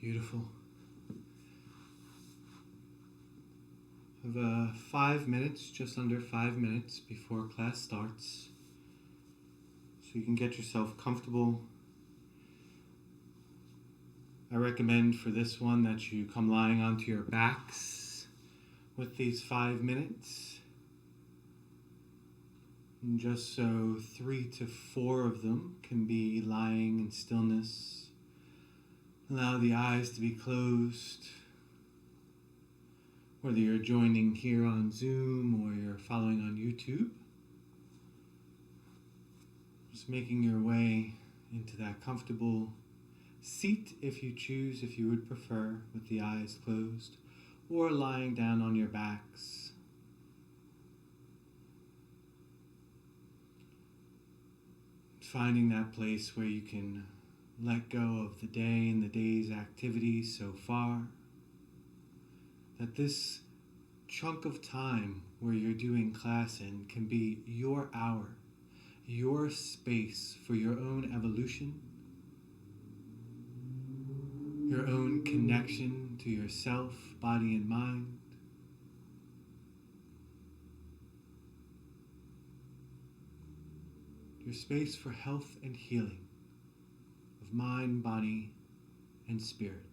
Beautiful. I have 5 minutes, just under 5 minutes before class starts. So you can get yourself comfortable. I recommend for this one that you come lying onto your backs with these 5 minutes. And just so 3 to 4 of them can be lying in stillness. Allow the eyes to be closed. Whether you're joining here on Zoom or you're following on YouTube. Just making your way into that comfortable seat if you choose, if you would prefer, with the eyes closed, or lying down on your backs. Finding that place where you can let go of the day and the day's activities so far. That this chunk of time where you're doing class in can be your hour, your space for your own evolution, your own connection to yourself, body and mind. Your space for health and healing of mind, body, and spirit.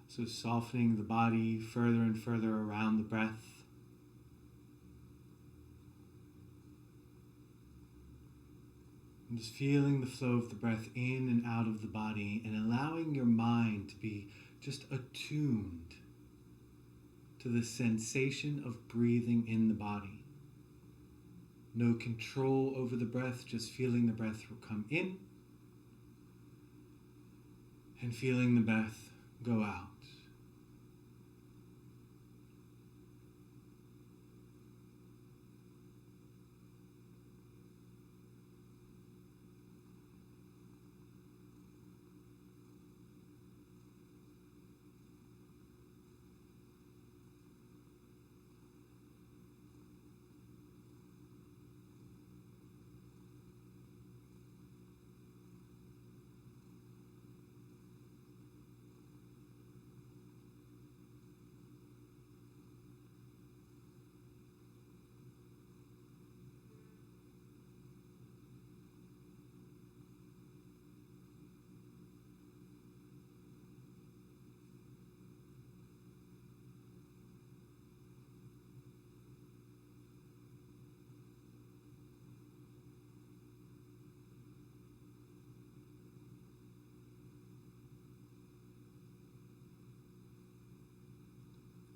So softening the body further and further around the breath. And just feeling the flow of the breath in and out of the body and allowing your mind to be just attuned to the sensation of breathing in the body. No control over the breath, just feeling the breath come in and feeling the breath go out.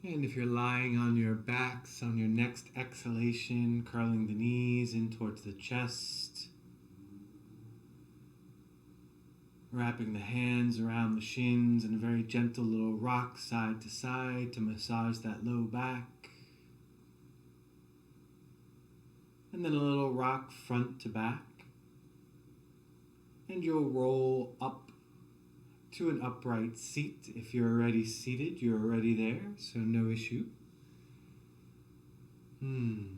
And if you're lying on your backs, on your next exhalation, curling the knees in towards the chest, wrapping the hands around the shins in a very gentle little rock side to side to massage that low back. And then a little rock front to back. And you'll roll up to an upright seat. If you're already seated, you're already there, so no issue. And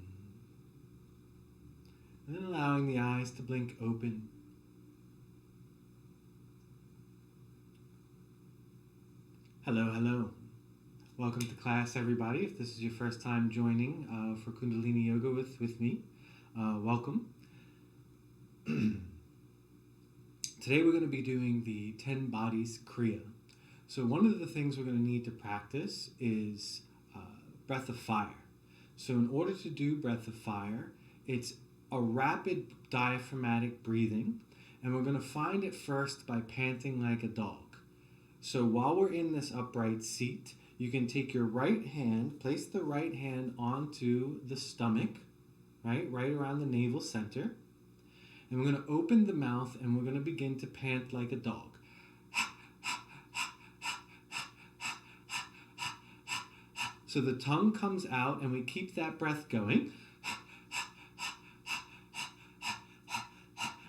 then allowing the eyes to blink open. Hello, hello. Welcome to class, everybody. If this is your first time joining for Kundalini Yoga with me, welcome. Today we're going to be doing the 10 Bodies Kriya. So one of the things we're going to need to practice is breath of fire. So in order to do breath of fire, it's a rapid diaphragmatic breathing, and we're going to find it first by panting like a dog. So while we're in this upright seat, you can take your right hand, place the right hand onto the stomach, right around the navel center. And we're going to open the mouth and we're going to begin to pant like a dog. So the tongue comes out and we keep that breath going.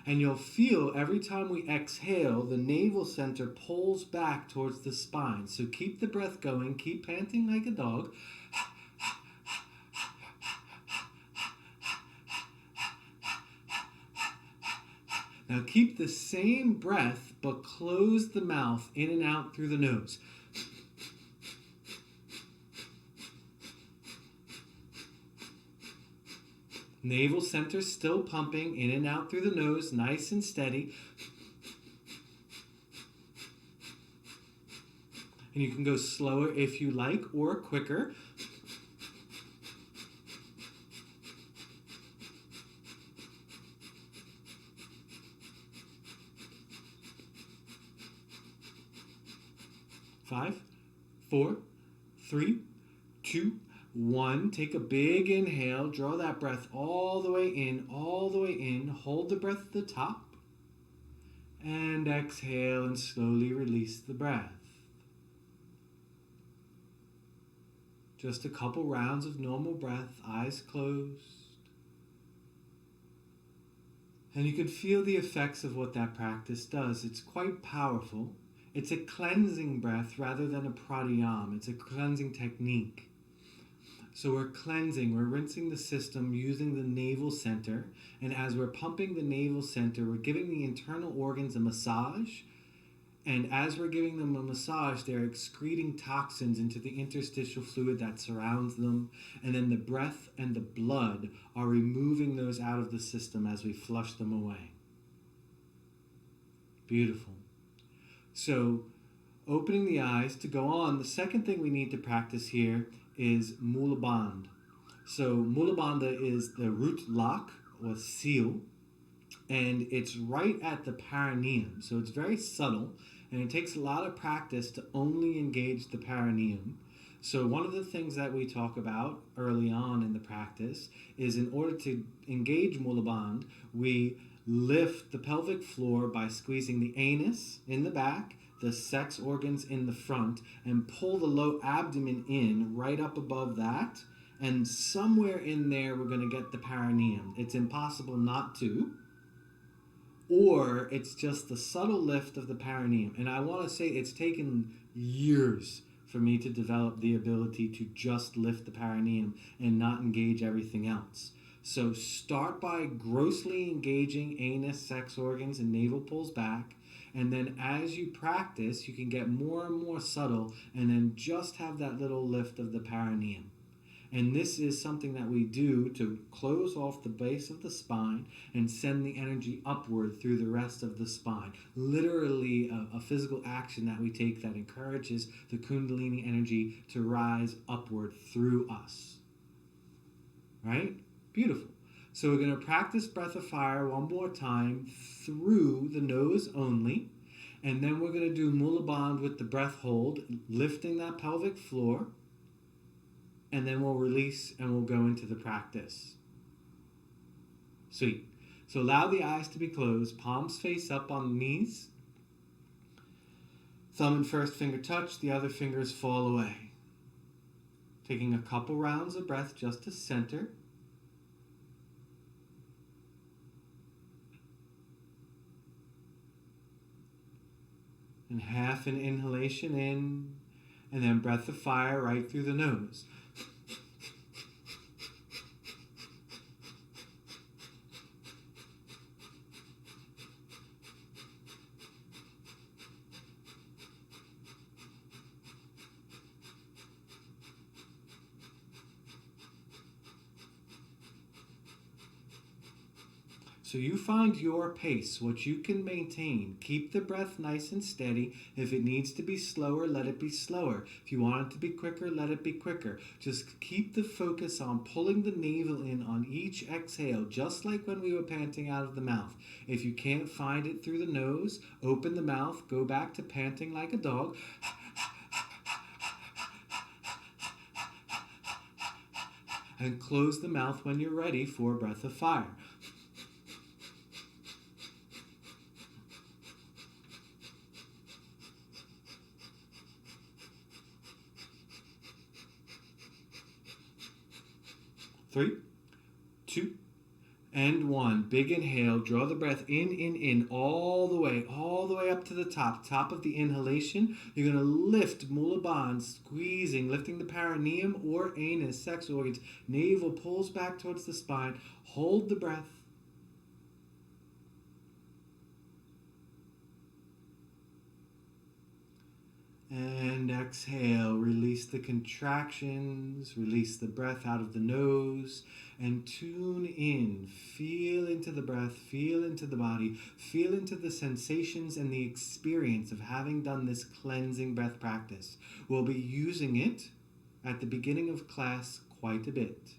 And you'll feel every time we exhale, the navel center pulls back towards the spine. So keep the breath going, keep panting like a dog. Now keep the same breath, but close the mouth in and out through the nose. Navel center still pumping in and out through the nose, nice and steady. And you can go slower if you like, or quicker. Five, 4, 3, 2, 1. Take a big inhale. Draw that breath all the way in, all the way in. Hold the breath at the top. And exhale and slowly release the breath. Just a couple rounds of normal breath, eyes closed. And you can feel the effects of what that practice does. It's quite powerful. It's a cleansing breath rather than a pranayama. It's a cleansing technique. So we're cleansing, we're rinsing the system using the navel center. And as we're pumping the navel center, we're giving the internal organs a massage. And as we're giving them a massage, they're excreting toxins into the interstitial fluid that surrounds them. And then the breath and the blood are removing those out of the system as we flush them away. Beautiful. So, opening the eyes to go on, the second thing we need to practice here is Mula Bandha. So, Mula Bandha is the root lock or seal, and it's right at the perineum. So, it's very subtle, and it takes a lot of practice to only engage the perineum. So, one of the things that we talk about early on in the practice is in order to engage Mula Bandha, we lift the pelvic floor by squeezing the anus in the back, the sex organs in the front, and pull the low abdomen in right up above that. And somewhere in there, we're going to get the perineum. It's impossible not to. Or it's just the subtle lift of the perineum. And I want to say it's taken years for me to develop the ability to just lift the perineum and not engage everything else. So start by grossly engaging anus, sex organs, and navel pulls back. And then as you practice, you can get more and more subtle and then just have that little lift of the perineum. And this is something that we do to close off the base of the spine and send the energy upward through the rest of the spine. Literally a physical action that we take that encourages the Kundalini energy to rise upward through us. Right? Beautiful. So we're going to practice breath of fire one more time through the nose only. And then we're going to do Mula Bandha with the breath hold, lifting that pelvic floor. And then we'll release and we'll go into the practice. Sweet. So allow the eyes to be closed, palms face up on the knees. Thumb and first finger touch, the other fingers fall away. Taking a couple rounds of breath just to center. And half an inhalation in, and then breath of fire right through the nose. So you find your pace, what you can maintain. Keep the breath nice and steady. If it needs to be slower, let it be slower. If you want it to be quicker, let it be quicker. Just keep the focus on pulling the navel in on each exhale, just like when we were panting out of the mouth. If you can't find it through the nose, open the mouth, go back to panting like a dog. And close the mouth when you're ready for breath of fire. 3, 2, and 1. Big inhale. Draw the breath in, all the way up to the top of the inhalation. You're going to lift Mula Bandha, squeezing, lifting the perineum or anus, sex organs. Navel pulls back towards the spine. Hold the breath. And exhale, release the contractions, release the breath out of the nose, and tune in. Feel into the breath, feel into the body, feel into the sensations and the experience of having done this cleansing breath practice. We'll be using it at the beginning of class quite a bit.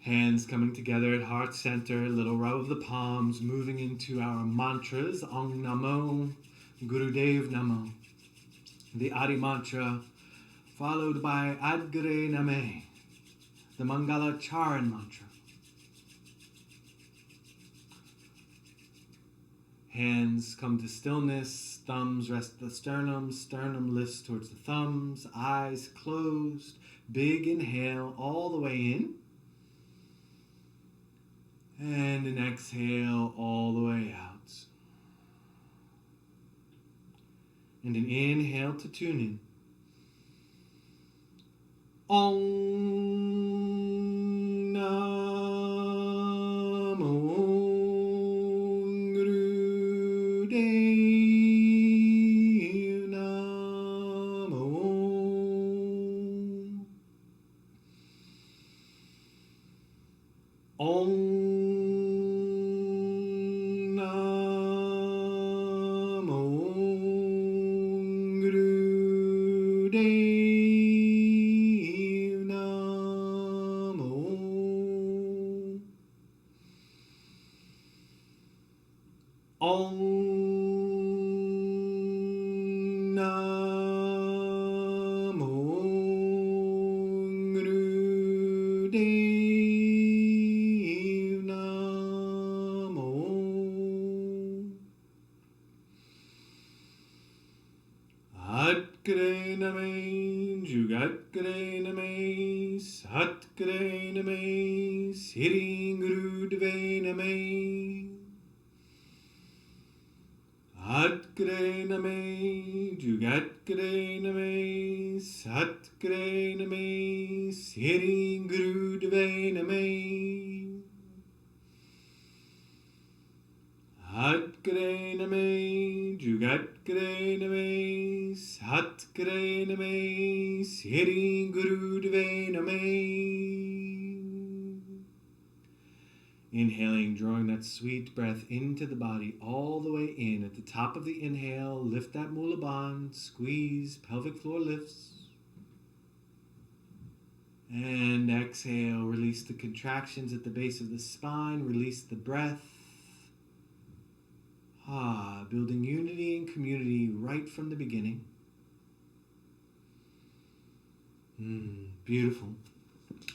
Hands coming together at heart center, little rub of the palms, moving into our mantras, Om Namo, Gurudev Namo. The Adi mantra, followed by Adgare Name, the Mangala Charan mantra. Hands come to stillness, thumbs rest at the sternum, sternum lifts towards the thumbs, eyes closed. Big inhale all the way in. And an exhale all the way out. And an inhale to tune in. Om Namo Gurudev Namo. Om Om Namo Gurudev Namo. Atgare Name, Jugatgare Name, Satgare Name, Siri Gurudeve Name. Atgare Name, Jugatgare Name, Satgare Name, Siri Gurudeve Name. Atgare Name, Jugatgare Name, Satgare Name, Siri Gurudeve Name. Inhaling, drawing that sweet breath into the body all the way in. At the top of the inhale, lift that Mula Bandha, squeeze, pelvic floor lifts. And exhale, release the contractions at the base of the spine, release the breath. Building unity and community right from the beginning. Beautiful.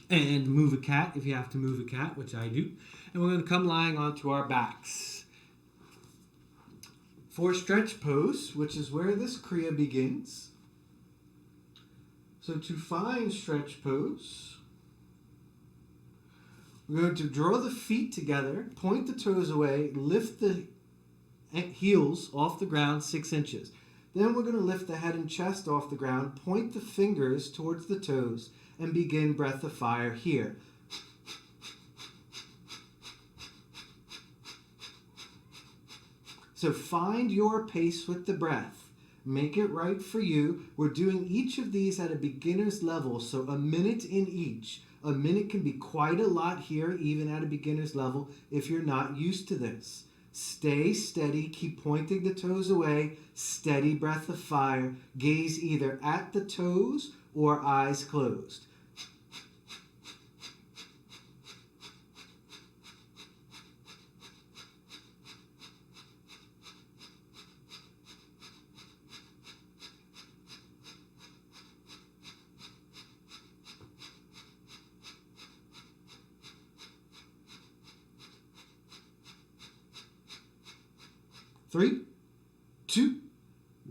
And move a cat if you have to move a cat, which I do. And we're going to come lying onto our backs. For stretch pose, which is where this Kriya begins. So to find stretch pose, we're going to draw the feet together, point the toes away, lift the heels off the ground 6 inches. Then we're going to lift the head and chest off the ground, point the fingers towards the toes, and begin breath of fire here. So find your pace with the breath. Make it right for you. We're doing each of these at a beginner's level, so a minute in each. A minute can be quite a lot here, even at a beginner's level, if you're not used to this. Stay steady, keep pointing the toes away, steady breath of fire. Gaze either at the toes or eyes closed. Three, 2,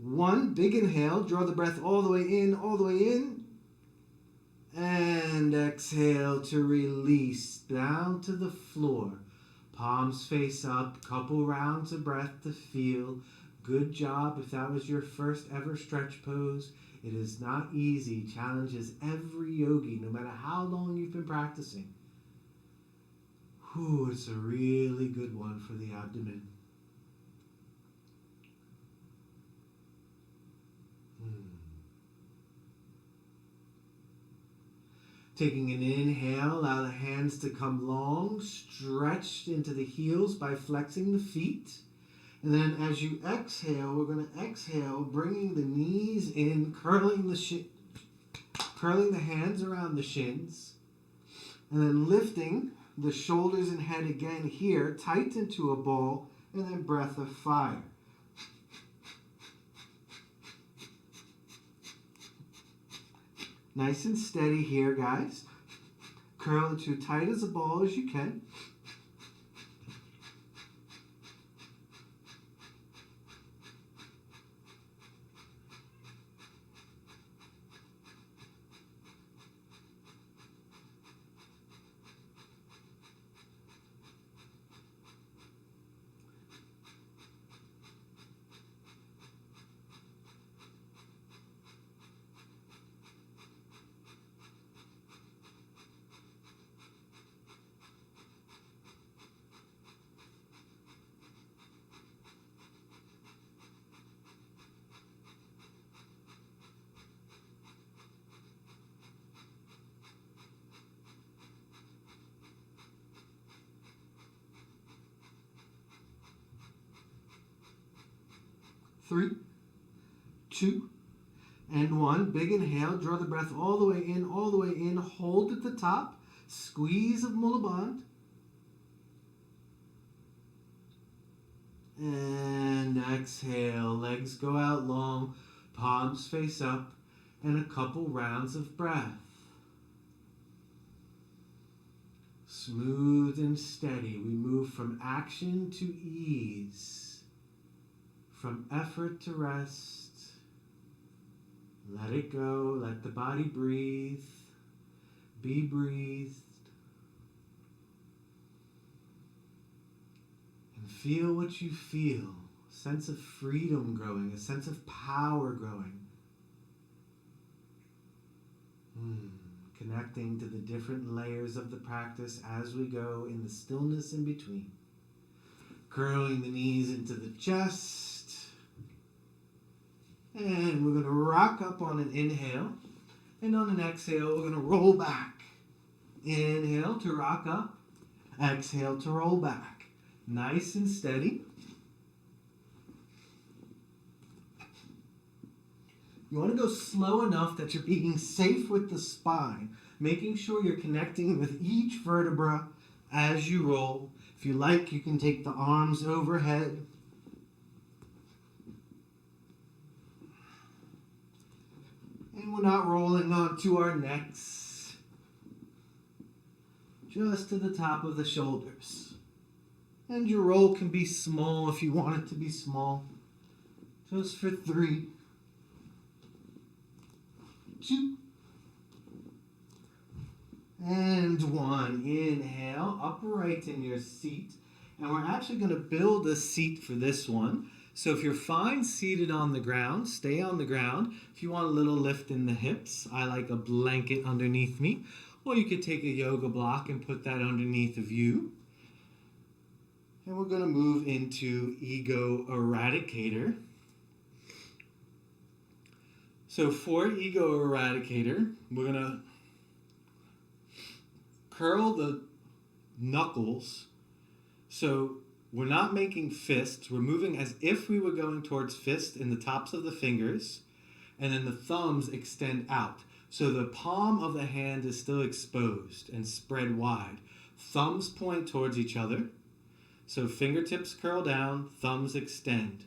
1, big inhale. Draw the breath all the way in, all the way in. And exhale to release down to the floor. Palms face up, couple rounds of breath to feel. Good job if that was your first ever stretch pose. It is not easy. Challenges every yogi, no matter how long you've been practicing. Whew, it's a really good one for the abdomen. Taking an inhale, allow the hands to come long, stretched into the heels by flexing the feet. And then as you exhale, we're going to exhale, bringing the knees in, curling the hands around the shins. And then lifting the shoulders and head again here, tight into a ball, and then breath of fire. Nice and steady here, guys. Curl it as tight as a ball as you can. Three, 2, and 1. Big inhale. Draw the breath all the way in, all the way in. Hold at the top. Squeeze of Mula Bandha. And exhale. Legs go out long. Palms face up. And a couple rounds of breath. Smooth and steady. We move from action to ease. From effort to rest. Let it go. Let the body breathe. Be breathed. And feel what you feel. A sense of freedom growing. A sense of power growing. Connecting to the different layers of the practice as we go in the stillness in between. Curling the knees into the chest. And we're going to rock up on an inhale. And on an exhale, we're going to roll back. Inhale to rock up. Exhale to roll back. Nice and steady. You want to go slow enough that you're being safe with the spine. Making sure you're connecting with each vertebra as you roll. If you like, you can take the arms overhead. And we're not rolling onto our necks. Just to the top of the shoulders. And your roll can be small if you want it to be small. Just for 3, 2, and 1. Inhale, upright in your seat. And we're actually going to build a seat for this one. So if you're fine seated on the ground, stay on the ground. If you want a little lift in the hips, I like a blanket underneath me. Or you could take a yoga block and put that underneath of you. And we're going to move into Ego Eradicator. So for Ego Eradicator, we're going to curl the knuckles. So we're not making fists. We're moving as if we were going towards fist in the tops of the fingers. And then the thumbs extend out. So the palm of the hand is still exposed and spread wide. Thumbs point towards each other. So fingertips curl down, thumbs extend.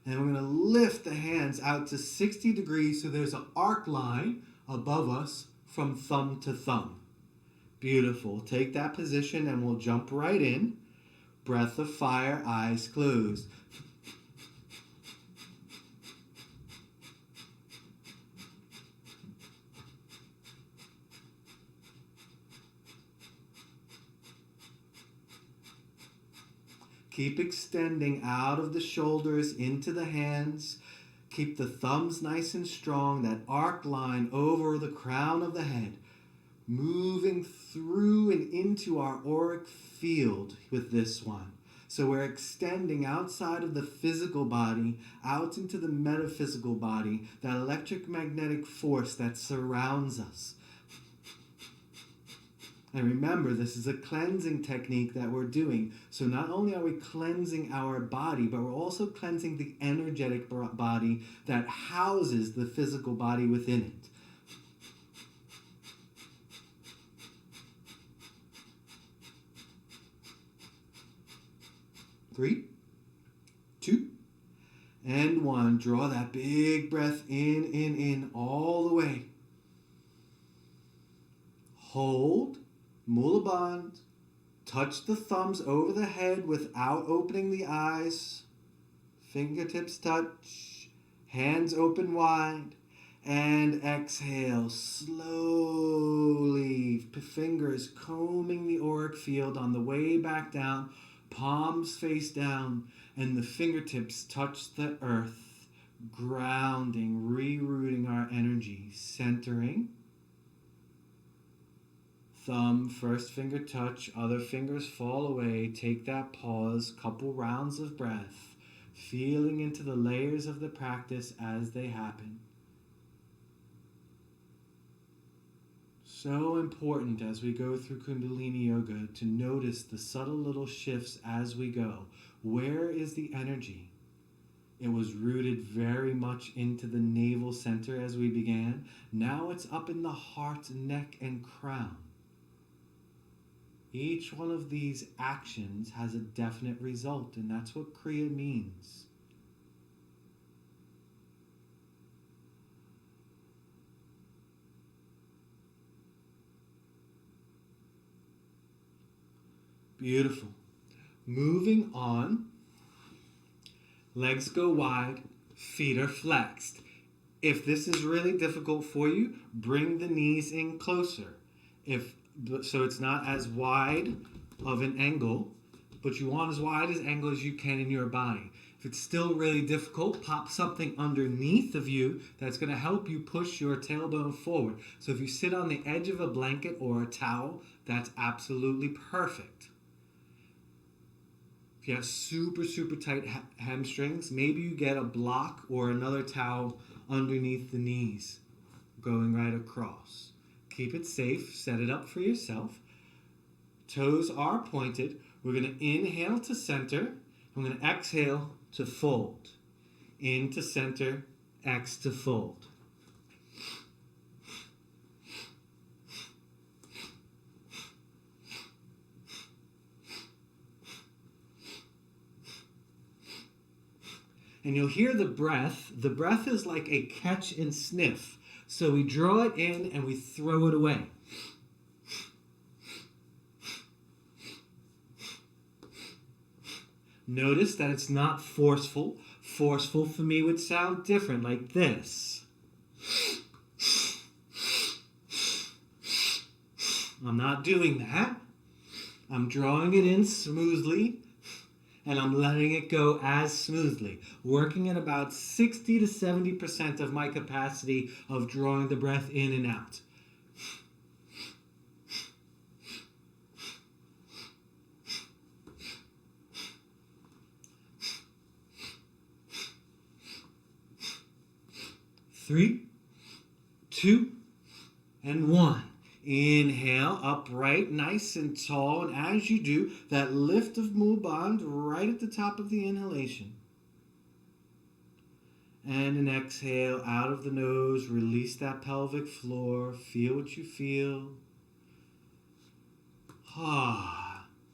And we're going to lift the hands out to 60 degrees so there's an arc line above us from thumb to thumb. Beautiful. Take that position and we'll jump right in. Breath of fire, eyes closed. Keep extending out of the shoulders into the hands. Keep the thumbs nice and strong, that arc line over the crown of the head, moving through and into our auric field with this one. So we're extending outside of the physical body, out into the metaphysical body, that electric magnetic force that surrounds us. And remember, this is a cleansing technique that we're doing. So not only are we cleansing our body, but we're also cleansing the energetic body that houses the physical body within it. Three, two, and one. Draw that big breath in, all the way. Hold. Mula Bandha. Touch the thumbs over the head without opening the eyes. Fingertips touch. Hands open wide. And exhale slowly. Fingers combing the auric field on the way back down. Palms face down. And the fingertips touch the earth. Grounding, rerouting our energy. Centering. Thumb, first finger touch, other fingers fall away. Take that pause, couple rounds of breath, feeling into the layers of the practice as they happen. So important as we go through Kundalini Yoga to notice the subtle little shifts as we go. Where is the energy? It was rooted very much into the navel center as we began. Now it's up in the heart, neck, and crown. Each one of these actions has a definite result, and that's what Kriya means. Beautiful. Moving on. Legs go wide, feet are flexed. If this is really difficult for you, bring the knees in closer. So it's not as wide of an angle, but you want as wide as angle as you can in your body. If it's still really difficult, pop something underneath of you that's going to help you push your tailbone forward. So if you sit on the edge of a blanket or a towel, that's absolutely perfect. If you have super, super tight hamstrings, maybe you get a block or another towel underneath the knees going right across. Keep it safe. Set it up for yourself. Toes are pointed. We're going to inhale to center. I'm going to exhale to fold. In to center, X to fold. And you'll hear the breath. The breath is like a catch and sniff. So we draw it in and we throw it away. Notice that it's not forceful. Forceful for me would sound different, like this. I'm not doing that. I'm drawing it in smoothly, and I'm letting it go as smoothly, working at about 60 to 70% of my capacity of drawing the breath in and out. Three, two, and one. Inhale, upright, nice and tall, and as you do, that lift of Mula Bandha right at the top of the inhalation. And an exhale out of the nose, release that pelvic floor, feel what you feel.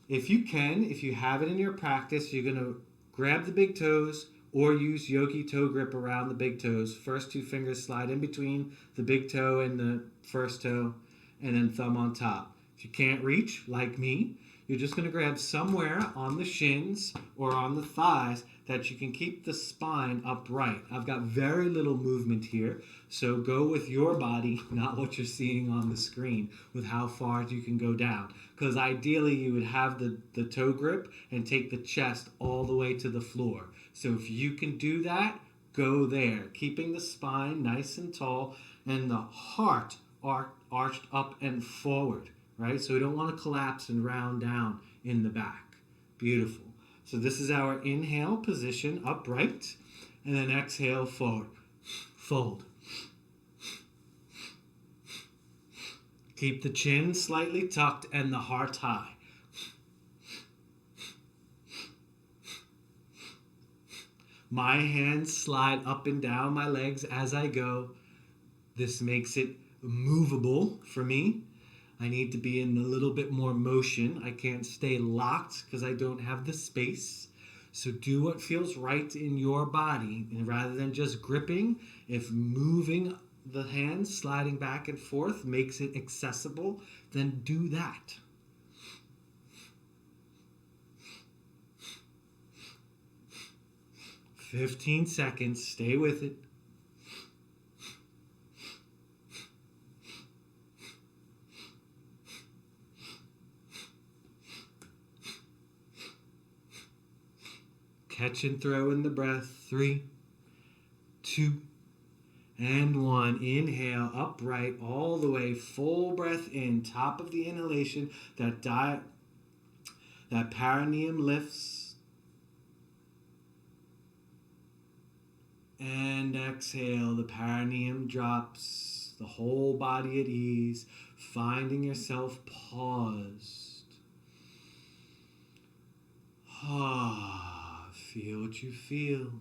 If you can, if you have it in your practice, you're going to grab the big toes or use yogi toe grip around the big toes. First two fingers slide in between the big toe and the first toe, and then thumb on top. If you can't reach, like me, You're just going to grab somewhere on the shins or on the thighs that you can keep the spine upright. I've got very little movement here, so go with your body, not what you're seeing on the screen, with how far you can go down. Because ideally you would have the toe grip and take the chest all the way to the floor. So if you can do that, go there, keeping the spine nice and tall and the heart arched up and forward, right? So we don't want to collapse and round down in the back. Beautiful. So this is our inhale position, upright, and then exhale, forward. Fold. Keep the chin slightly tucked and the heart high. My hands slide up and down my legs as I go. This makes it movable for me. I need to be in a little bit more motion. I can't stay locked because I don't have the space. So do what feels right in your body. And rather than just gripping, if moving the hands, sliding back and forth, makes it accessible, then do that. "15 seconds. Stay with it. Catch and throw in the breath. 3, 2, and 1. Inhale, upright, all the way, full breath in, top of the inhalation. That perineum lifts. And exhale, the perineum drops, the whole body at ease, finding yourself paused. Feel what you feel.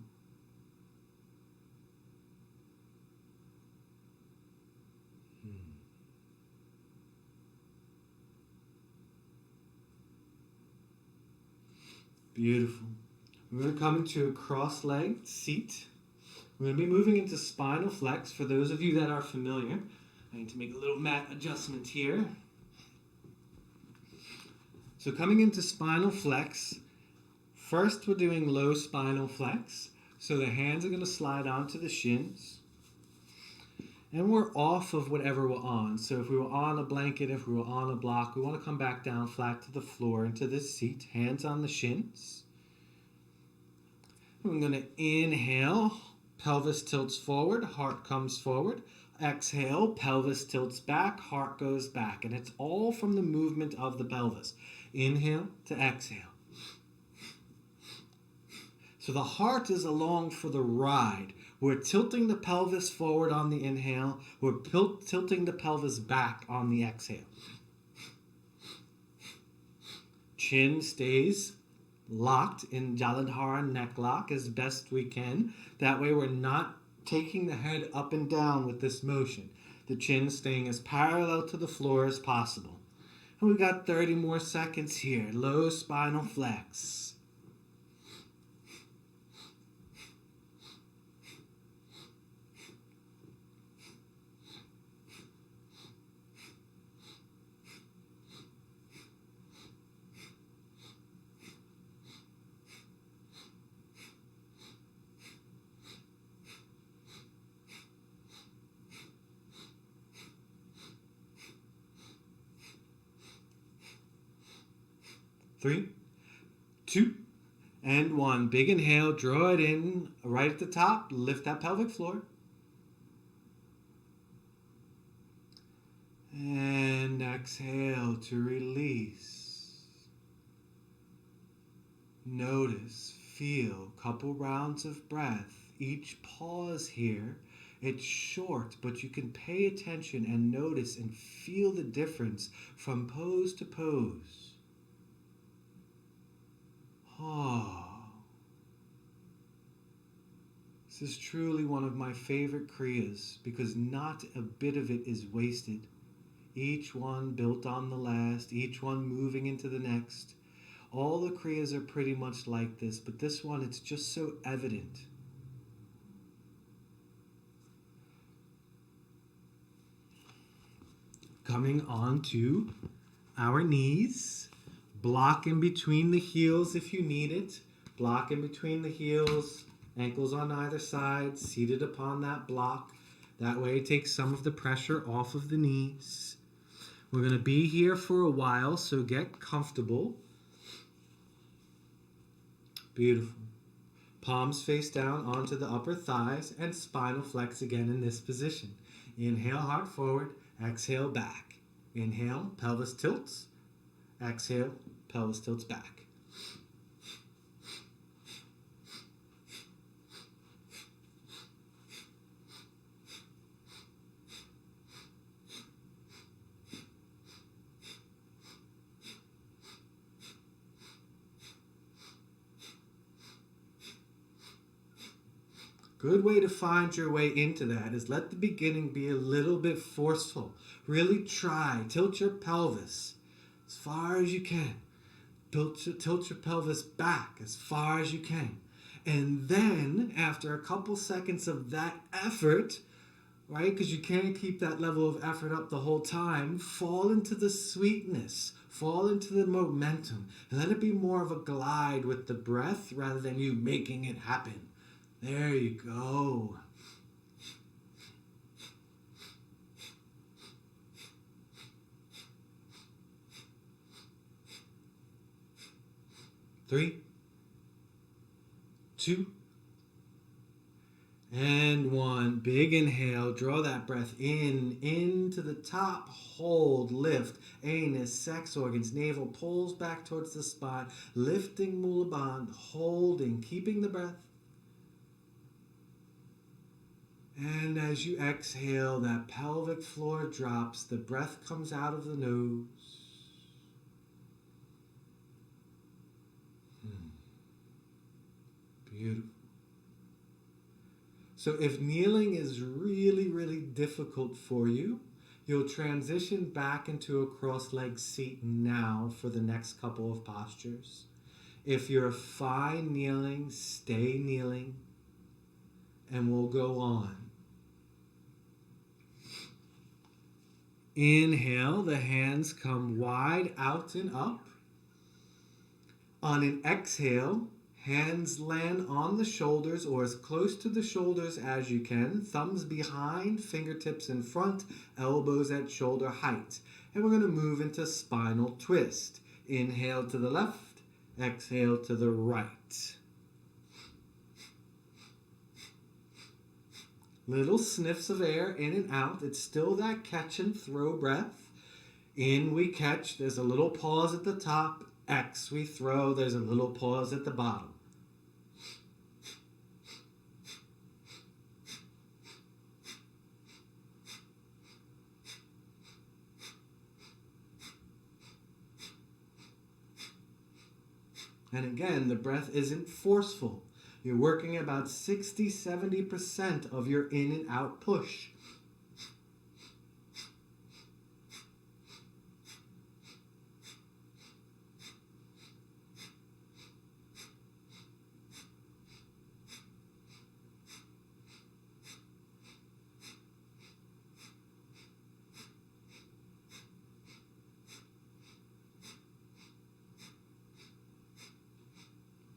Beautiful. We're going to come into a cross-legged seat. We're going to be moving into spinal flex. For those of you that are familiar, I need to make a little mat adjustment here. So coming into spinal flex, first we're doing low spinal flex. So the hands are going to slide onto the shins. And we're off of whatever we're on. So if we were on a blanket, if we were on a block, we want to come back down flat to the floor into this seat. Hands on the shins. I'm going to inhale. Pelvis tilts forward, heart comes forward. Exhale, pelvis tilts back, heart goes back. And it's all from the movement of the pelvis. Inhale to exhale. So the heart is along for the ride. We're tilting the pelvis forward on the inhale. We're tilting the pelvis back on the exhale. Chin stays locked in Jalandhara neck lock as best we can. That way we're not taking the head up and down with this motion. The chin staying as parallel to the floor as possible. And we've got 30 more seconds here. Low spinal flex. Three, 2, and 1. Big inhale, draw it in right at the top. Lift that pelvic floor. And exhale to release. Notice, feel, couple rounds of breath. Each pause here, it's short, but you can pay attention and notice and feel the difference from pose to pose. This is truly one of my favorite kriyas because not a bit of it is wasted. Each one built on the last, each one moving into the next. All the kriyas are pretty much like this, but this one, it's just so evident. Coming onto our knees. block in between the heels if you need it. Block in between the heels, ankles on either side, seated upon that block. That way it takes some of the pressure off of the knees. We're going to be here for a while, so get comfortable. Beautiful. Palms face down onto the upper thighs and spinal flex again in this position. Inhale, heart forward. Exhale, back. Inhale, pelvis tilts. Exhale, pelvis tilts back. Good way to find your way into that is let the beginning be a little bit forceful. Really try. Tilt your pelvis as far as you can. Tilt your pelvis back as far as you can. And then, after a couple seconds of that effort, right, because you can't keep that level of effort up the whole time, fall into the sweetness. Fall into the momentum. And let it be more of a glide with the breath rather than you making it happen. There you go. Three, two, and one. Big inhale. Draw that breath into the top. Hold, lift. Anus, sex organs, navel pulls back towards the spine. Lifting Mula Bandha. Holding, keeping the breath. And as you exhale, that pelvic floor drops. The breath comes out of the nose. Beautiful. So if kneeling is really, really difficult for you, you'll transition back into a cross-legged seat now for the next couple of postures. If you're fine kneeling, stay kneeling, and we'll go on. Inhale, the hands come wide out and up. On an exhale, hands land on the shoulders or as close to the shoulders as you can. Thumbs behind, fingertips in front, elbows at shoulder height. And we're going to move into spinal twist. Inhale to the left, exhale to the right. Little sniffs of air in and out. It's still that catch and throw breath. In we catch. There's a little pause at the top. X we throw. There's a little pause at the bottom. And again, the breath isn't forceful. You're working about 60-70% of your in and out push.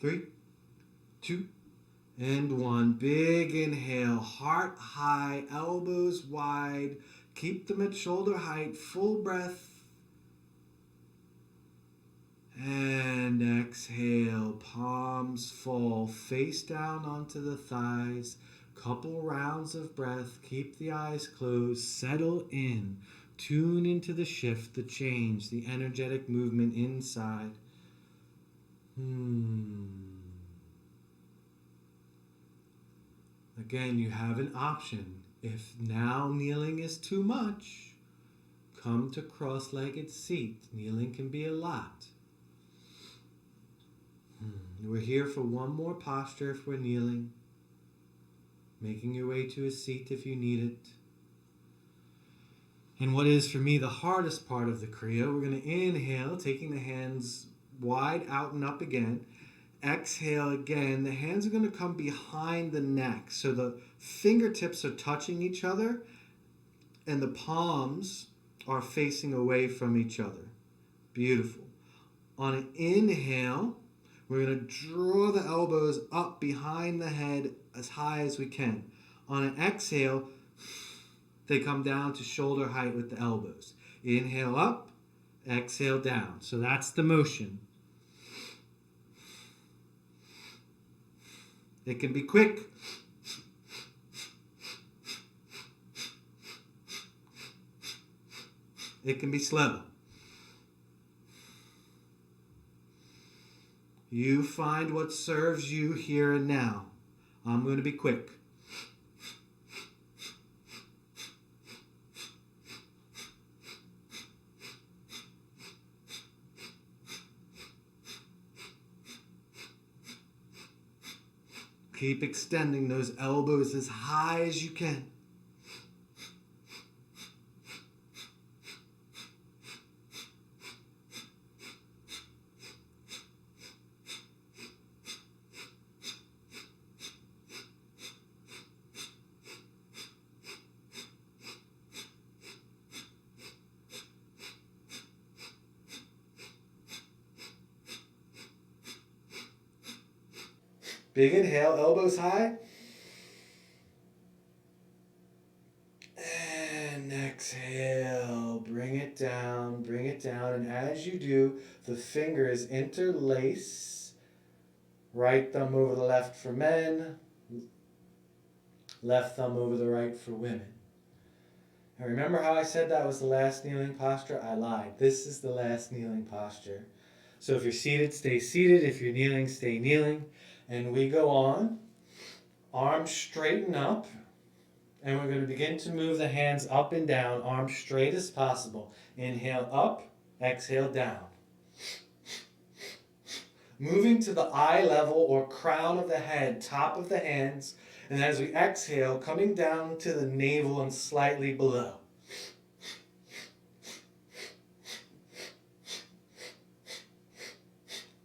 Three, two, and one. Big inhale, heart high, elbows wide. Keep them at shoulder height, full breath. And exhale, palms fall face down onto the thighs. Couple rounds of breath. Keep the eyes closed. Settle in. Tune into the shift, the change, the energetic movement inside. Again, you have an option. If now kneeling is too much, come to cross-legged seat. Kneeling can be a lot. We're here for one more posture if we're kneeling. Making your way to a seat if you need it. And what is for me the hardest part of the Kriya, we're going to inhale, taking the hands wide out and up again. Exhale again. The hands are going to come behind the neck. So the fingertips are touching each other and the palms are facing away from each other. Beautiful. On an inhale, we're going to draw the elbows up behind the head as high as we can. On an exhale, they come down to shoulder height with the elbows. Inhale up, exhale down. So that's the motion. It can be quick. It can be slow. You find what serves you here and now. I'm going to be quick. Keep extending those elbows as high as you can. Big inhale, elbows high. And exhale, bring it down, bring it down. And as you do, the fingers interlace. Right thumb over the left for men, left thumb over the right for women. And remember how I said that was the last kneeling posture? I lied. This is the last kneeling posture. So if you're seated, stay seated. If you're kneeling, stay kneeling. And we go on. Arms straighten up. And we're going to begin to move the hands up and down, arms straight as possible. Inhale up, exhale down. Moving to the eye level or crown of the head, top of the hands. And as we exhale, coming down to the navel and slightly below.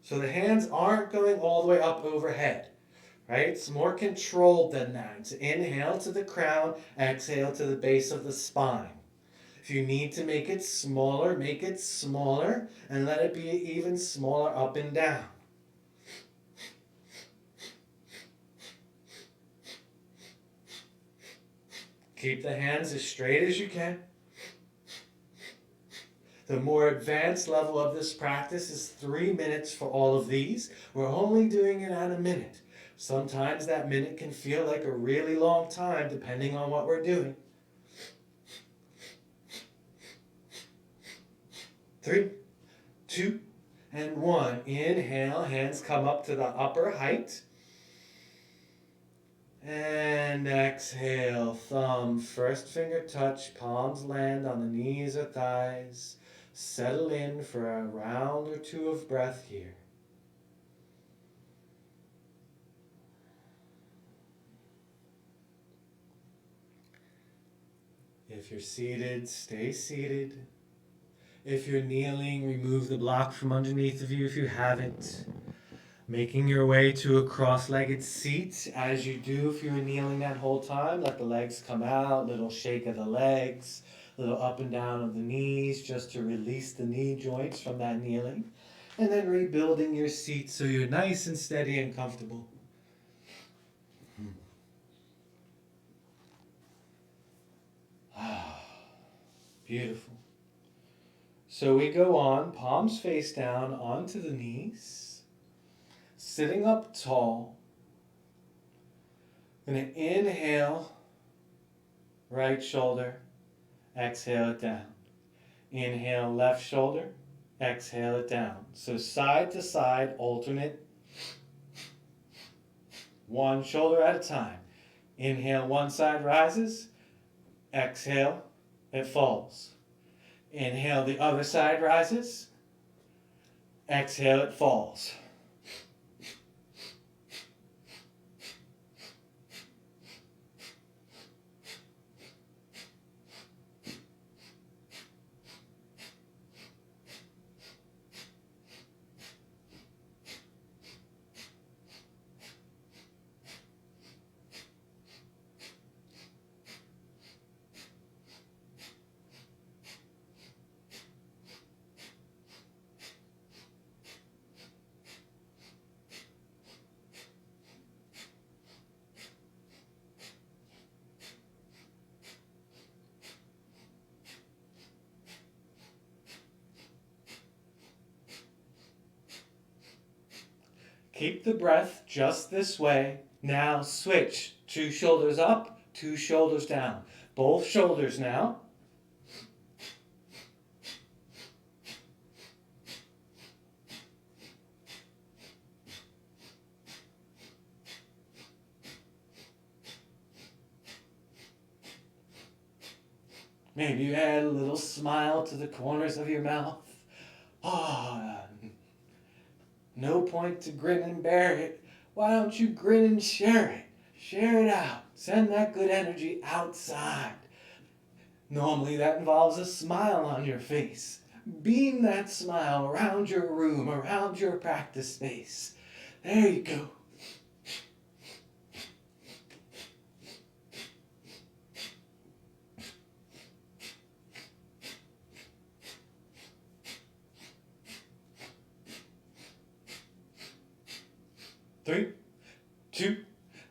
So the hands aren't going all the way up overhead, right? It's more controlled than that. It's inhale to the crown, exhale to the base of the spine. If you need to make it smaller, and let it be even smaller up and down. Keep the hands as straight as you can. The more advanced level of this practice is 3 minutes for all of these. We're only doing it at a minute. Sometimes that minute can feel like a really long time depending on what we're doing. 3, 2, and 1. Inhale, hands come up to the upper height. And exhale, thumb, first finger touch, palms land on the knees or thighs. Settle in for a round or two of breath here. If you're seated, stay seated. If you're kneeling, remove the block from underneath of you if you haven't. Making your way to a cross-legged seat. As you do, if you're kneeling that whole time, let the legs come out, little shake of the legs, little up and down of the knees, just to release the knee joints from that kneeling. And then rebuilding your seat so you're nice and steady and comfortable. Beautiful. So we go on, palms face down onto the knees, sitting up tall. I'm going to inhale, right shoulder, exhale it down. Inhale, left shoulder, exhale it down. So side to side, alternate, one shoulder at a time. Inhale, one side rises, exhale, it falls. Inhale, the other side rises, exhale, it falls. Keep the breath just this way. Now switch. 2 shoulders up, 2 shoulders down. Both shoulders now. Maybe you add a little smile to the corners of your mouth. No point to grin and bear it. Why don't you grin and share it? Share it out. Send that good energy outside. Normally that involves a smile on your face. Beam that smile around your room, around your practice space. There you go. Three, 2,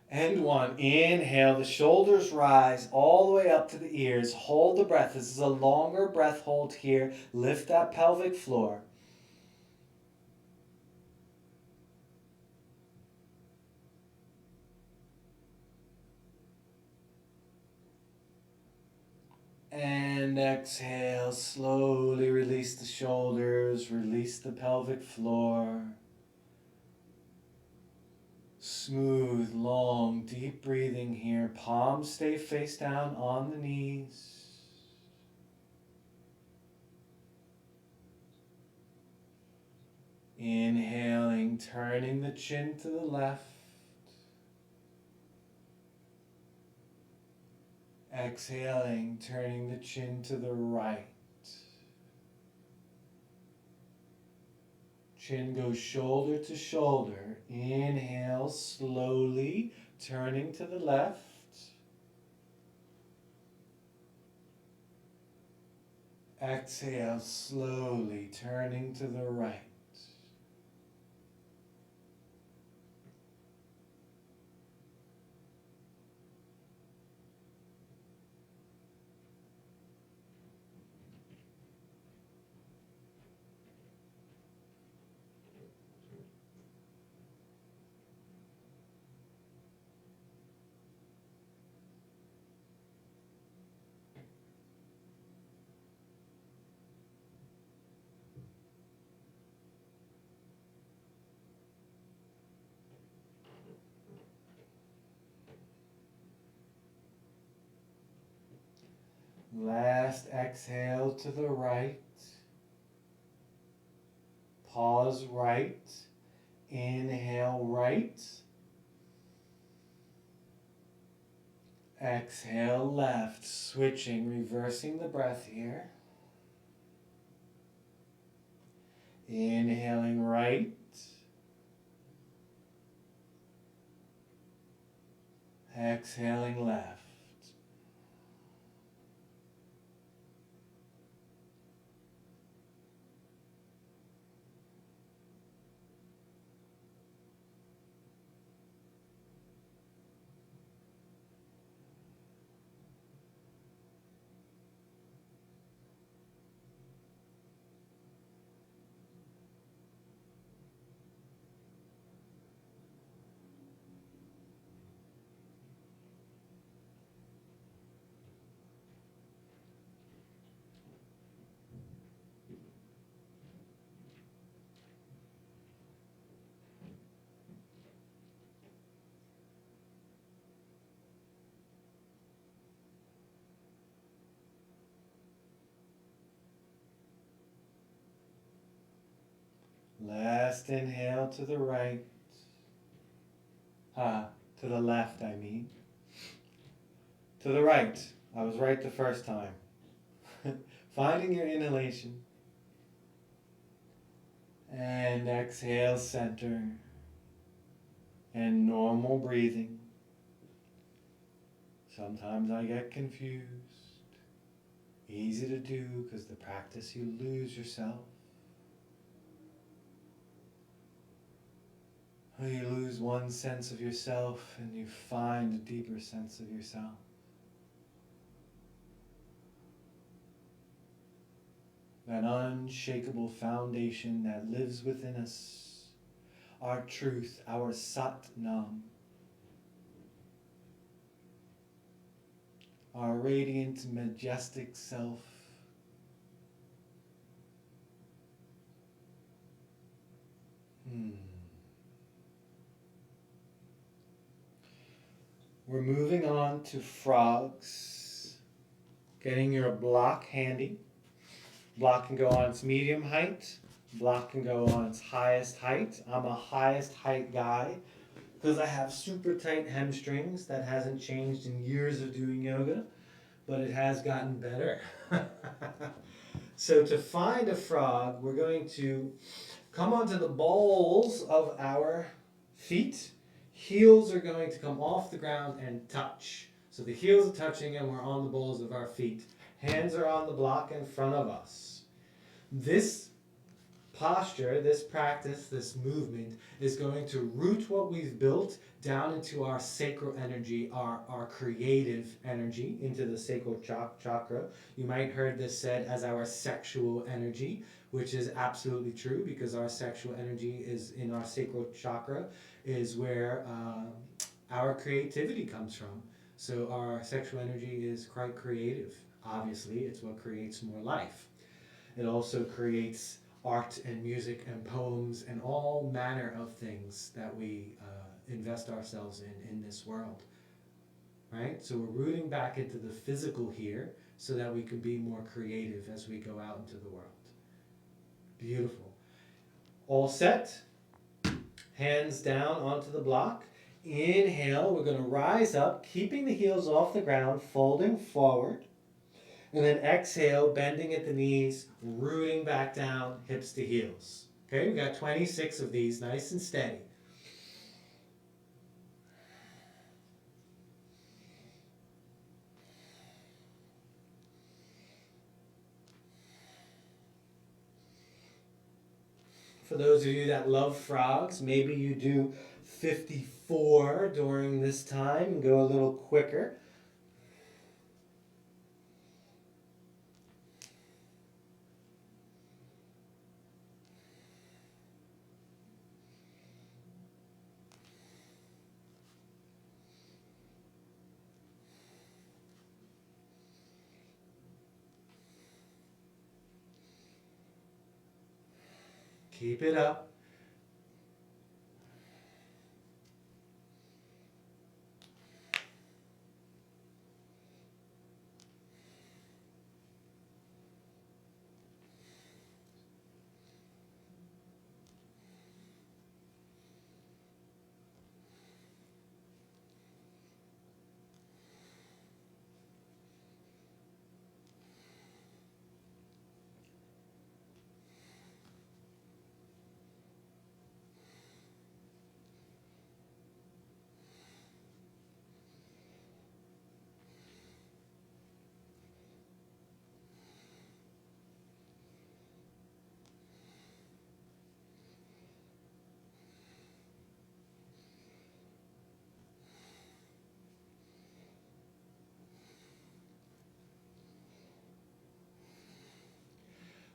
and 1. Inhale, the shoulders rise all the way up to the ears. Hold the breath. This is a longer breath hold here. Lift that pelvic floor. And exhale, slowly release the shoulders, release the pelvic floor. Smooth, long, deep breathing here. Palms stay face down on the knees. Inhaling, turning the chin to the left. Exhaling, turning the chin to the right. Chin goes shoulder to shoulder. Inhale slowly, turning to the left. Exhale slowly, turning to the right. Last exhale to the right. Pause right. Inhale right. Exhale left. Switching, reversing the breath here. Inhaling right. Exhaling left. Last inhale to the right. To the left, I mean. To the right. I was right the first time. Finding your inhalation. And exhale, center. And normal breathing. Sometimes I get confused. Easy to do because the practice you lose yourself. You lose one sense of yourself and you find a deeper sense of yourself. That unshakable foundation that lives within us. our truth, our Sat Nam. Our radiant, majestic self. We're moving on to frogs. Getting your block handy. Block can go on its medium height. Block can go on its highest height. I'm a highest height guy because I have super tight hamstrings. That hasn't changed in years of doing yoga, but it has gotten better. So to find a frog, we're going to come onto the balls of our feet. Heels are going to come off the ground and touch. So the heels are touching and we're on the balls of our feet. Hands are on the block in front of us. This posture, this practice, this movement is going to root what we've built down into our sacral energy, our creative energy, into the sacral chakra. You might heard this said as our sexual energy, which is absolutely true because our sexual energy is in our sacral chakra, is where our creativity comes from. So our sexual energy is quite creative. Obviously, it's what creates more life. It also creates art and music and poems and all manner of things that we invest ourselves in this world. Right? So we're rooting back into the physical here so that we can be more creative as we go out into the world. Beautiful. All set. Hands down onto the block. Inhale, we're going to rise up, keeping the heels off the ground, folding forward. And then exhale, bending at the knees, rooting back down, hips to heels. Okay, we got 26 of these, nice and steady. For those of you that love frogs, maybe you do 54 during this time and go a little quicker. Keep it up.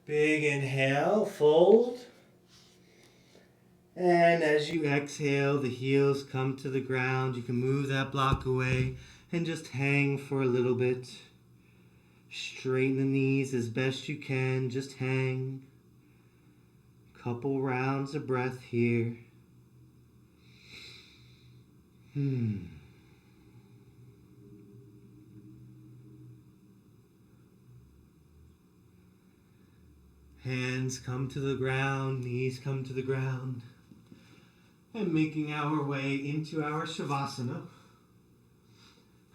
Big inhale, fold. And as you exhale, the heels come to the ground. You can move that block away and just hang for a little bit. Straighten the knees as best you can. Just hang. Couple rounds of breath here. Hands come to the ground, knees come to the ground. And making our way into our Shavasana.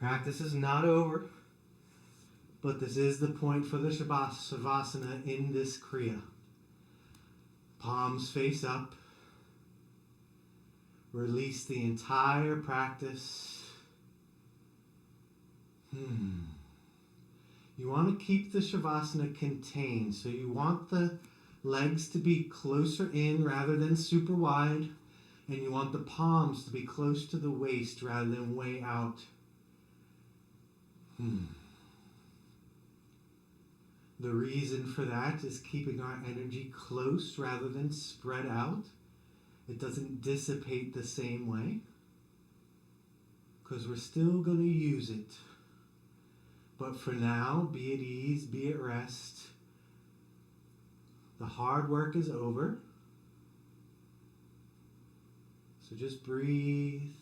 Practice is not over, but this is the point for the Shavasana in this Kriya. Palms face up. Release the entire practice. You want to keep the Shavasana contained, so you want the legs to be closer in rather than super wide, and you want the palms to be close to the waist rather than way out. The reason for that is keeping our energy close rather than spread out, It doesn't dissipate the same way, because we're still going to use it. But for now, be at ease, be at rest. The hard work is over. So just breathe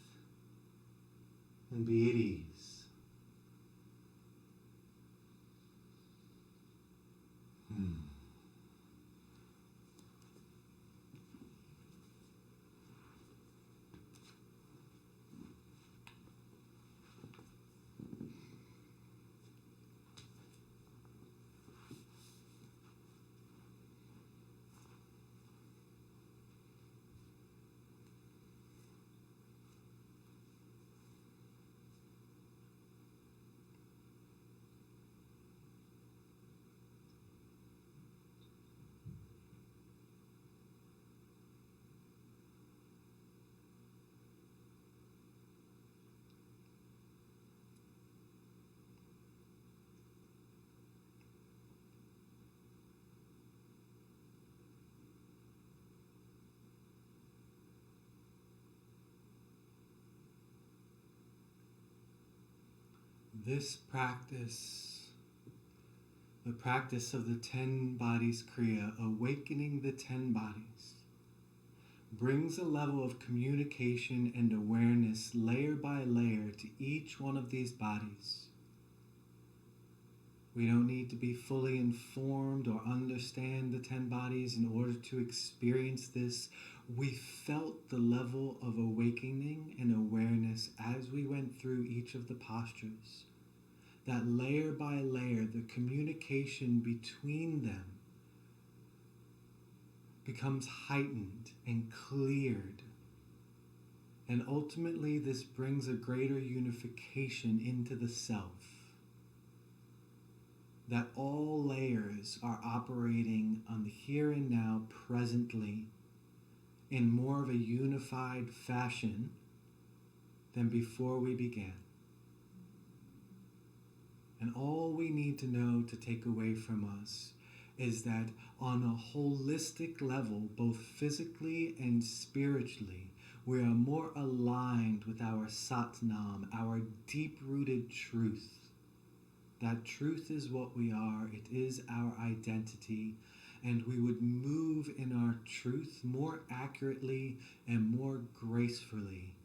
and be at ease. This practice, the practice of the 10 bodies Kriya, awakening the 10 bodies, brings a level of communication and awareness layer by layer to each one of these bodies. We don't need to be fully informed or understand the 10 bodies in order to experience this. We felt the level of awakening and awareness as we went through each of the postures. That layer by layer, the communication between them becomes heightened and cleared. And ultimately, this brings a greater unification into the self. That all layers are operating on the here and now presently in more of a unified fashion than before we began. And all we need to know to take away from us is that on a holistic level, both physically and spiritually, we are more aligned with our Satnam, our deep-rooted truth. That truth is what we are, it is our identity, and we would move in our truth more accurately and more gracefully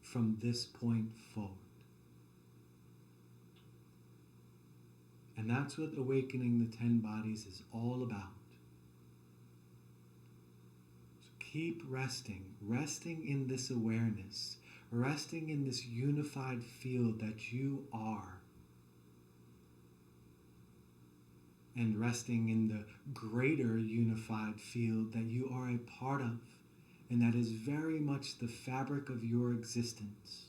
from this point forward. And that's what awakening the 10 bodies is all about. So keep resting in this awareness, resting in this unified field that you are, and resting in the greater unified field that you are a part of, and that is very much the fabric of your existence.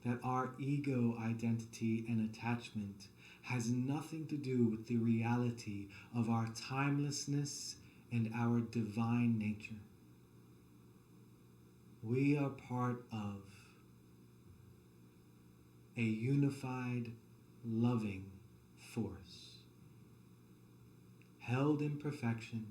That our ego identity and attachment has nothing to do with the reality of our timelessness and our divine nature. We are part of a unified, loving force, held in perfection,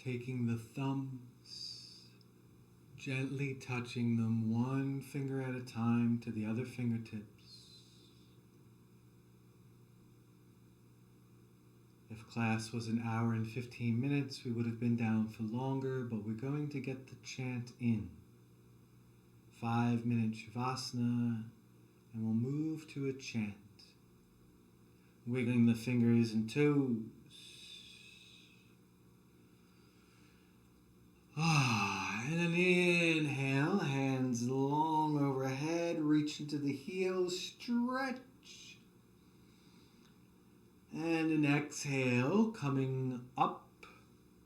taking the thumbs, gently touching them one finger at a time to the other fingertips. If class was an hour and 15 minutes, we would have been down for longer, but we're going to get the chant in. 5-minute Shavasana, and we'll move to a chant. Wiggling the fingers and toes. And an inhale, hands long. into the heels, stretch. And an exhale, coming up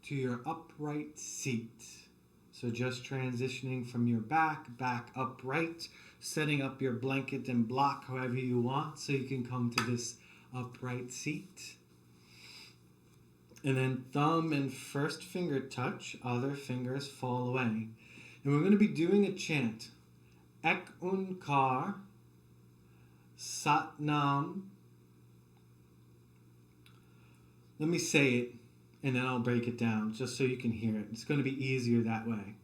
to your upright seat. So just transitioning from your back upright, setting up your blanket and block however you want so you can come to this upright seat. And then thumb and first finger touch, other fingers fall away. And we're going to be doing a chant. Ek Onkar Sat Nam. Let me say it, and then I'll break it down, just so you can hear it. It's going to be easier that way.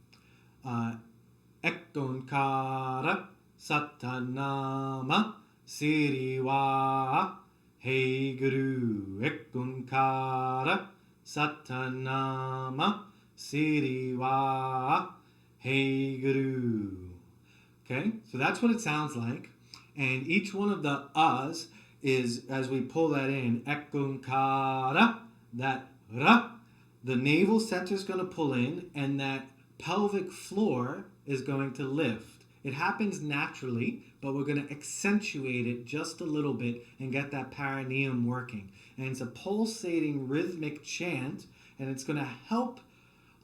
Ek Onkar Sat Nam Siriva. Hey Guru, Ek Onkar Sat Nam Siriva. Hey Guru. Okay, so that's what it sounds like. And each one of the ahs is, as we pull that in, Ek Onkar, that ra, the navel center is going to pull in, and that pelvic floor is going to lift. It happens naturally, but we're going to accentuate it just a little bit and get that perineum working. And it's a pulsating rhythmic chant, and it's going to help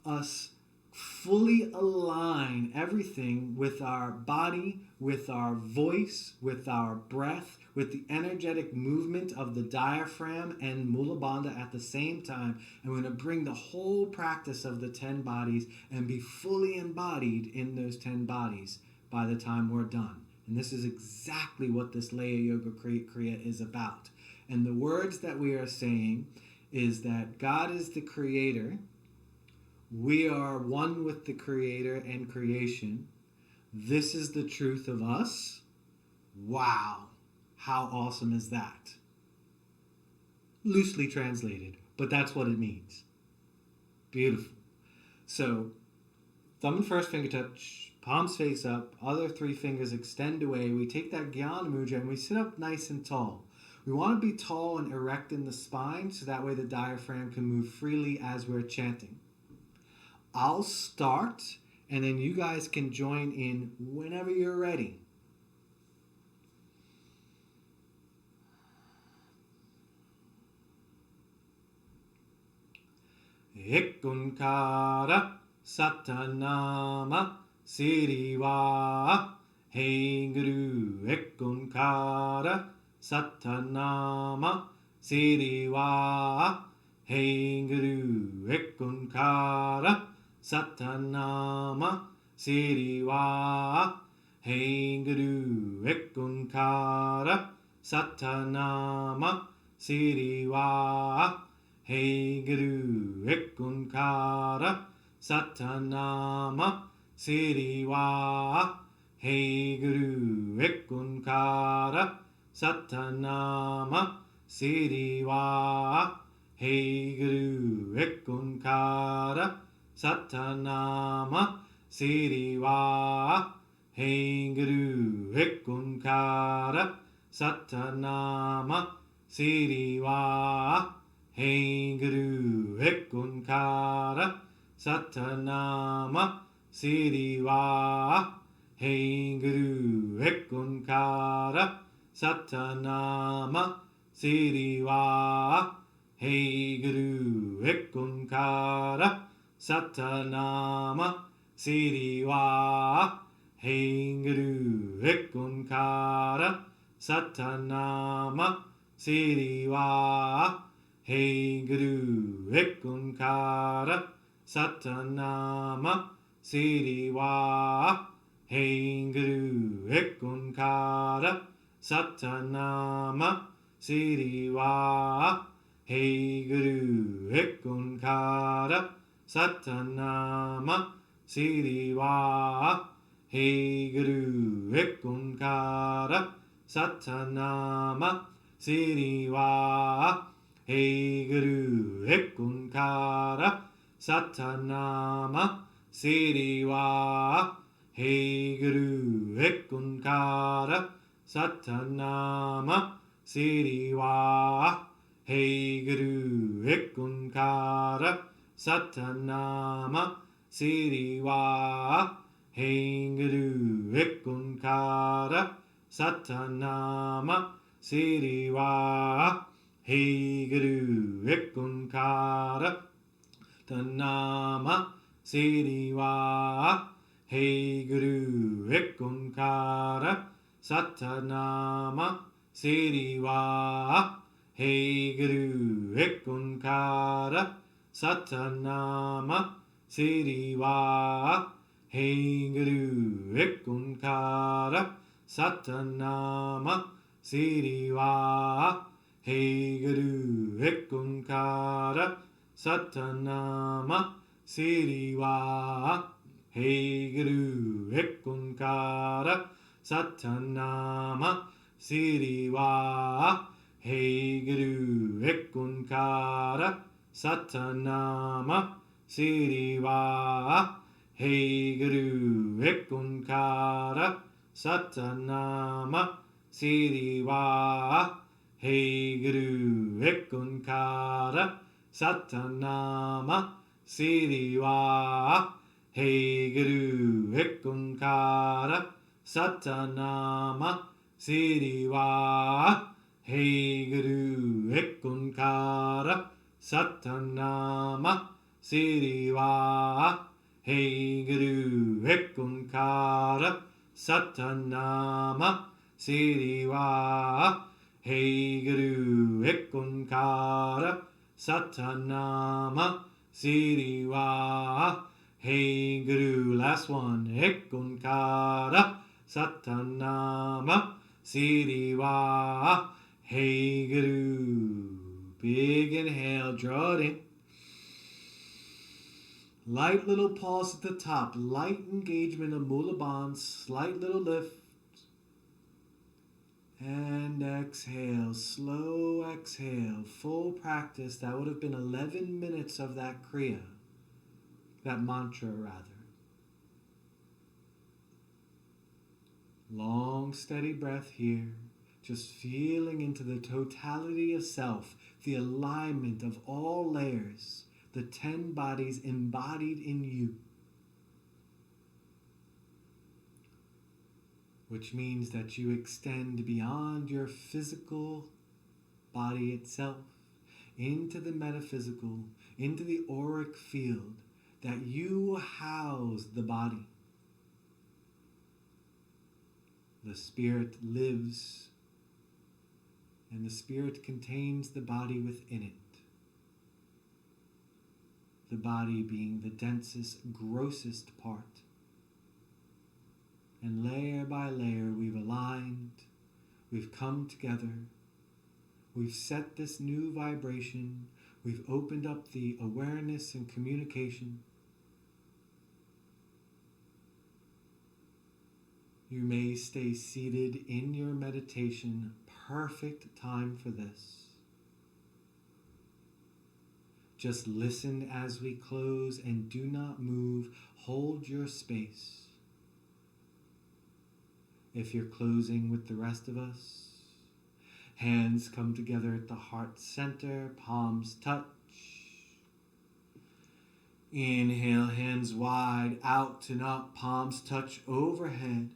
us fully align everything with our body, with our voice, with our breath, with the energetic movement of the diaphragm and Mula Bandha at the same time. And we're going to bring the whole practice of the 10 bodies and be fully embodied in those 10 bodies by the time we're done. And this is exactly what this Laya Yoga Kriya is about. And the words that we are saying is that God is the creator. We are one with the creator and creation. This is the truth of us. Wow. How awesome is that? Loosely translated, but that's what it means. Beautiful. So, thumb and first finger touch, palms face up, other 3 fingers extend away. We take that Jnana Mudra and we sit up nice and tall. We want to be tall and erect in the spine so that way the diaphragm can move freely as we're chanting. I'll start, and then you guys can join in whenever you're ready. Ek Onkar Sat Nam Siriva. Hey Guru, Ek Onkar Sat Nam Siriva. Hey Guru, Ek Onkar Sat Nam Siriva. Hey Guru, Ek Onkar Sat Nam Siriva. Hey Guru, Ek Onkar Sat Nam Siriva. Hey Guru, Ek Onkar Sat Nam Siriva. Hey Guru, Ek Onkar Sat Nam Siriva. Hey Guru, Ek Onkar Sat Nam Siriva. Hey Guru, Ek Onkar Sat Nam Siriva. Hey Guru, Ek Onkar Sat Nam Siriva. Hey Guru, Ek Onkar Sat Nam Siriva. Hey Guru, Ek Onkar Sat Nam Siriva. Hey Guru, Ek Onkar Sat Nam Siriva. Hey Guru, Ek Onkar Sat Nam Siriva. Hey Guru, Ek Onkar Sat Nam Siriva. Hey Guru, Ek Onkar Sat Nam Siriva. Hey Guru, Ek Onkar Sat Nam Siriva. Hey Guru, Ek Onkar Sat Nam Siriva. Hey Guru, Ek Onkar Sat Nam Siriva. Hey Guru, Ek Onkar Satanama Siriwa Hey Guru Ekunkara Tanama Siriwa Hey Guru Ekunkara Satanama Siriwa Hey Guru Ekunkara Satanama Siriwa Hey Guru Ekunkara Satanama Siriwa Hey Guru Ekunkara Satanama Siriwa Hey Guru Ekunkara Satanama Siriwa Hey Guru Ekunkara Satanama Siriwa Hey Guru Ekunkara Satanama Siriwa Hey Guru Ekunkara Satanama Siriwa Hey Guru Ekunkara Satanama Siriwa Hey Guru Ekunkara Satanama Siriwa Hey Guru Ekunkara Satanama Siriwa Hey Guru Ekunkara Satanama Siriwa Hey Guru, last one, Ekunkara Satanama Siriwa Hey Guru. Big inhale, draw it in. Light little pulse at the top, light engagement of Mula Bandha, slight little lift. And exhale, slow exhale, full practice. That would have been 11 minutes of that Kriya, that mantra rather. Long, steady breath here, just feeling into the totality of self, the alignment of all layers, the 10 bodies embodied in you. Which means that you extend beyond your physical body itself, into the metaphysical, into the auric field, that you house the body. The spirit lives, and the spirit contains the body within it. The body being the densest, grossest part. And layer by layer we've aligned, we've come together, we've set this new vibration, we've opened up the awareness and communication. You may stay seated in your meditation, perfect time for this. Just listen as we close and do not move, hold your space. If you're closing with the rest of us, hands come together at the heart center, palms touch. Inhale, hands wide, out and up, palms touch overhead.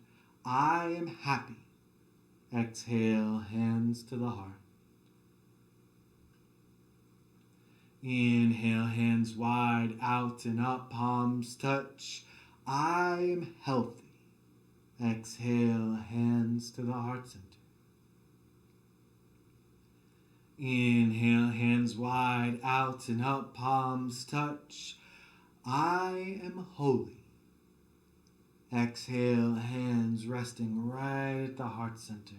I am happy. Exhale, hands to the heart. Inhale, hands wide, out and up, palms touch. I am healthy. Exhale, hands to the heart center. Inhale, hands wide, out and up, palms touch. I am holy. Exhale, hands resting right at the heart center.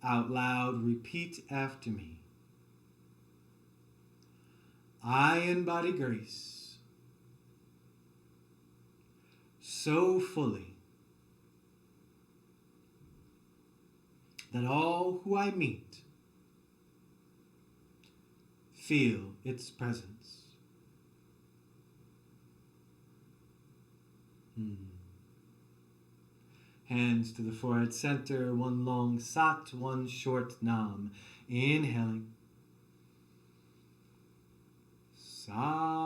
Out loud, repeat after me. I embody grace so fully that all who I meet feel its presence. Hands to the forehead center, one long sat, one short nam. Inhaling. Sa.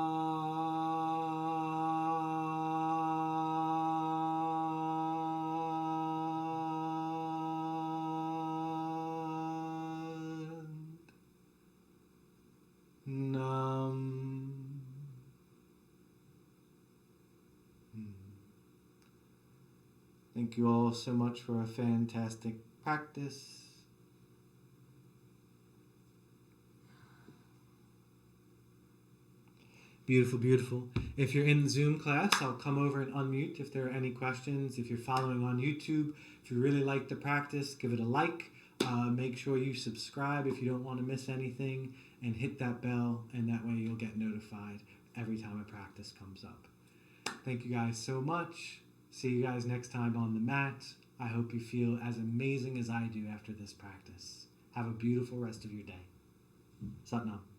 Thank you all so much for a fantastic practice. Beautiful, beautiful. If you're in the Zoom class, I'll come over and unmute if there are any questions. If you're following on YouTube, if you really like the practice, give it a like. Make sure you subscribe if you don't want to miss anything, and hit that bell, and that way you'll get notified every time a practice comes up. Thank you guys so much. See you guys next time on the mat. I hope you feel as amazing as I do after this practice. Have a beautiful rest of your day. Sat Nam.